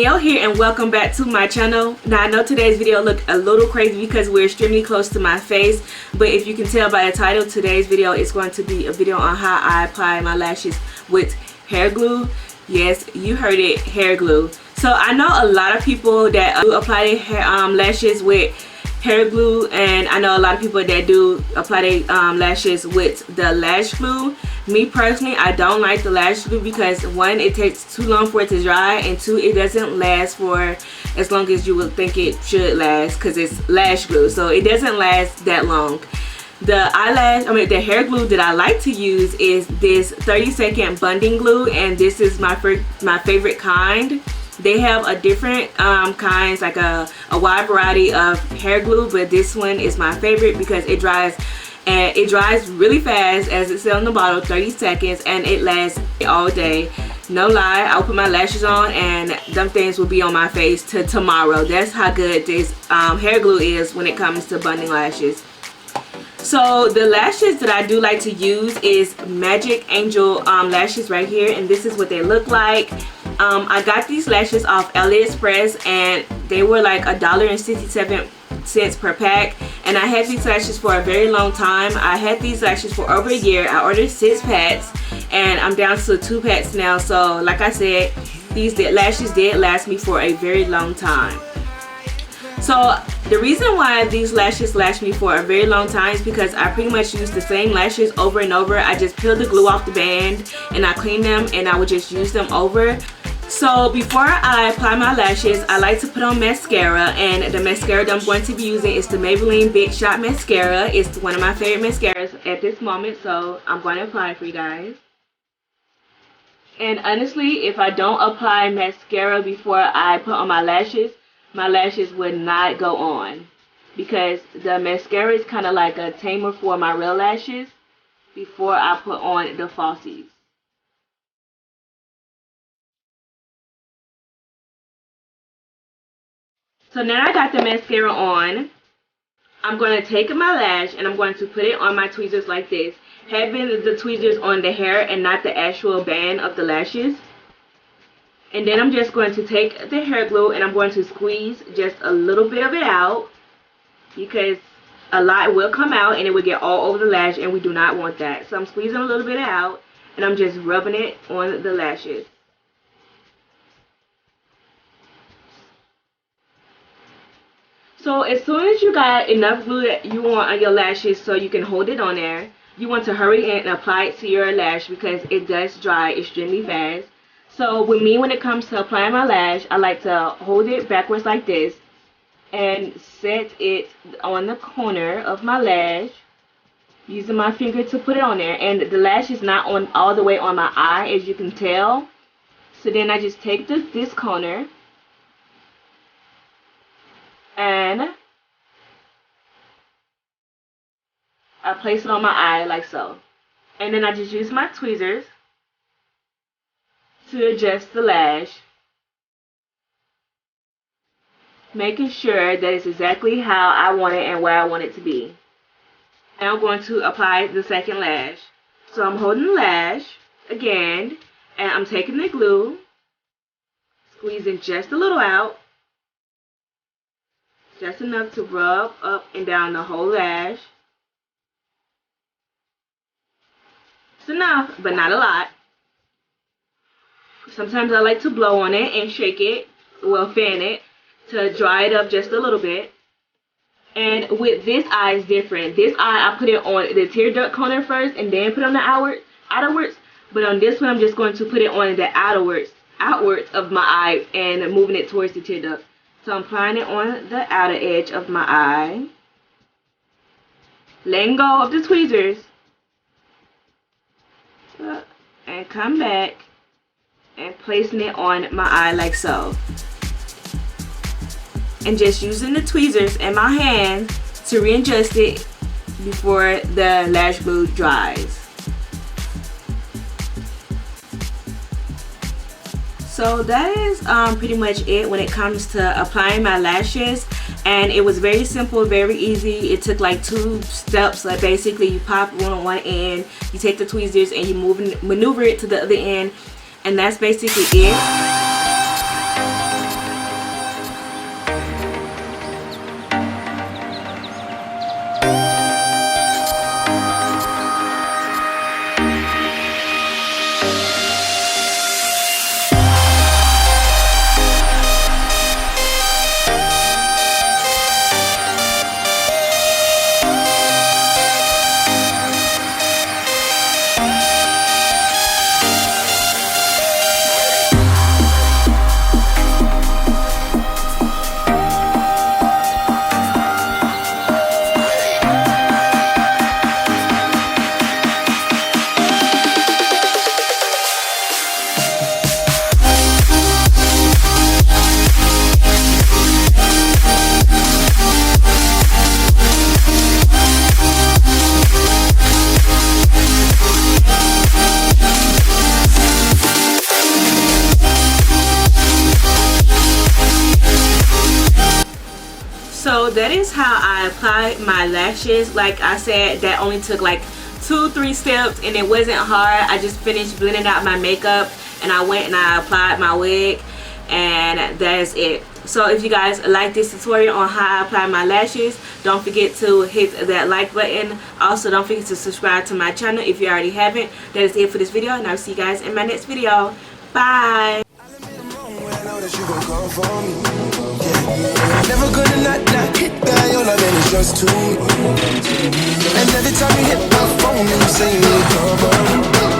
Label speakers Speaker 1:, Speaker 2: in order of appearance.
Speaker 1: Ayo here and welcome back to my channel. Now I know today's video looked a little crazy because we're extremely close to my face, but if you can tell by the title, today's video is going to be a video on how I apply my lashes with hair glue. Yes, you heard it, hair glue. So I know a lot of people that do apply their hair, lashes with hair glue, and I know a lot of people that do apply their lashes with the lash glue. Me personally, I don't like the lash glue because one, it takes too long for it to dry, and two, it doesn't last for as long as you would think it should last because it's lash glue, so it doesn't last that long. The hair glue that I like to use is this 30-second bonding glue, and this is my favorite kind. They have a different kinds, like a wide variety of hair glue, but this one is my favorite because it dries, and it dries really fast, as it says on the bottle, 30 seconds, and it lasts all day. No lie, I'll put my lashes on and them things will be on my face till tomorrow. That's how good this hair glue is when it comes to bonding lashes. So the lashes that I do like to use is Magic Angel lashes right here, and this is what they look like. I got these lashes off AliExpress and they were like $1.67 per pack, and I had these lashes for a very long time. I had these lashes for over a year. I ordered 6 packs and I'm down to 2 packs now. So like I said, these lashes did last me for a very long time. So the reason why these lashes last me for a very long time is because I pretty much use the same lashes over and over. I just peel the glue off the band and I clean them, and I would just use them over. So before I apply my lashes, I like to put on mascara, and the mascara that I'm going to be using is the Maybelline Big Shot Mascara. It's one of my favorite mascaras at this moment, so I'm going to apply it for you guys. And honestly, if I don't apply mascara before I put on my lashes would not go on, because the mascara is kind of like a tamer for my real lashes before I put on the falsies. So now I got the mascara on, I'm going to take my lash and I'm going to put it on my tweezers like this, having the tweezers on the hair and not the actual band of the lashes. And then I'm just going to take the hair glue and I'm going to squeeze just a little bit of it out, because a lot will come out and it will get all over the lash, and we do not want that. So I'm squeezing a little bit out and I'm just rubbing it on the lashes. So as soon as you got enough glue that you want on your lashes so you can hold it on there, you want to hurry and apply it to your lash because it does dry extremely fast. So with me, when it comes to applying my lash, I like to hold it backwards like this and set it on the corner of my lash, using my finger to put it on there. And the lash is not on all the way on my eye, as you can tell. So then I just take this corner and I place it on my eye like so. And then I just use my tweezers to adjust the lash, making sure that it's exactly how I want it and where I want it to be. And I'm going to apply the second lash. So I'm holding the lash again, and I'm taking the glue, squeezing just a little out, just enough to rub up and down the whole lash. It's enough, but not a lot. Sometimes I like to blow on it and shake it, well, fan it, to dry it up just a little bit. And with this eye is different. This eye, I put it on the tear duct corner first and then put on the outerwards. But on this one, I'm just going to put it on the outwards of my eye and moving it towards the tear duct. So I'm applying it on the outer edge of my eye, letting go of the tweezers, and come back and placing it on my eye like so. And just using the tweezers and my hand to readjust it before the lash glue dries. So that is pretty much it when it comes to applying my lashes, and it was very simple, very easy. It took like 2 steps. Like basically you pop one on one end, you take the tweezers and you maneuver it to the other end, and that's basically it. So that is how I apply my lashes. Like I said, that only took like 2-3 steps and it wasn't hard. I just finished blending out my makeup and I went and I applied my wig, and that is it. So if you guys like this tutorial on how I apply my lashes, don't forget to hit that like button. Also, don't forget to subscribe to my channel if you already haven't. That is it for this video, and I'll see you guys in my next video. Bye.
Speaker 2: Never gonna not hit that, your loving is just too. And every time you hit my phone, you say you need cover.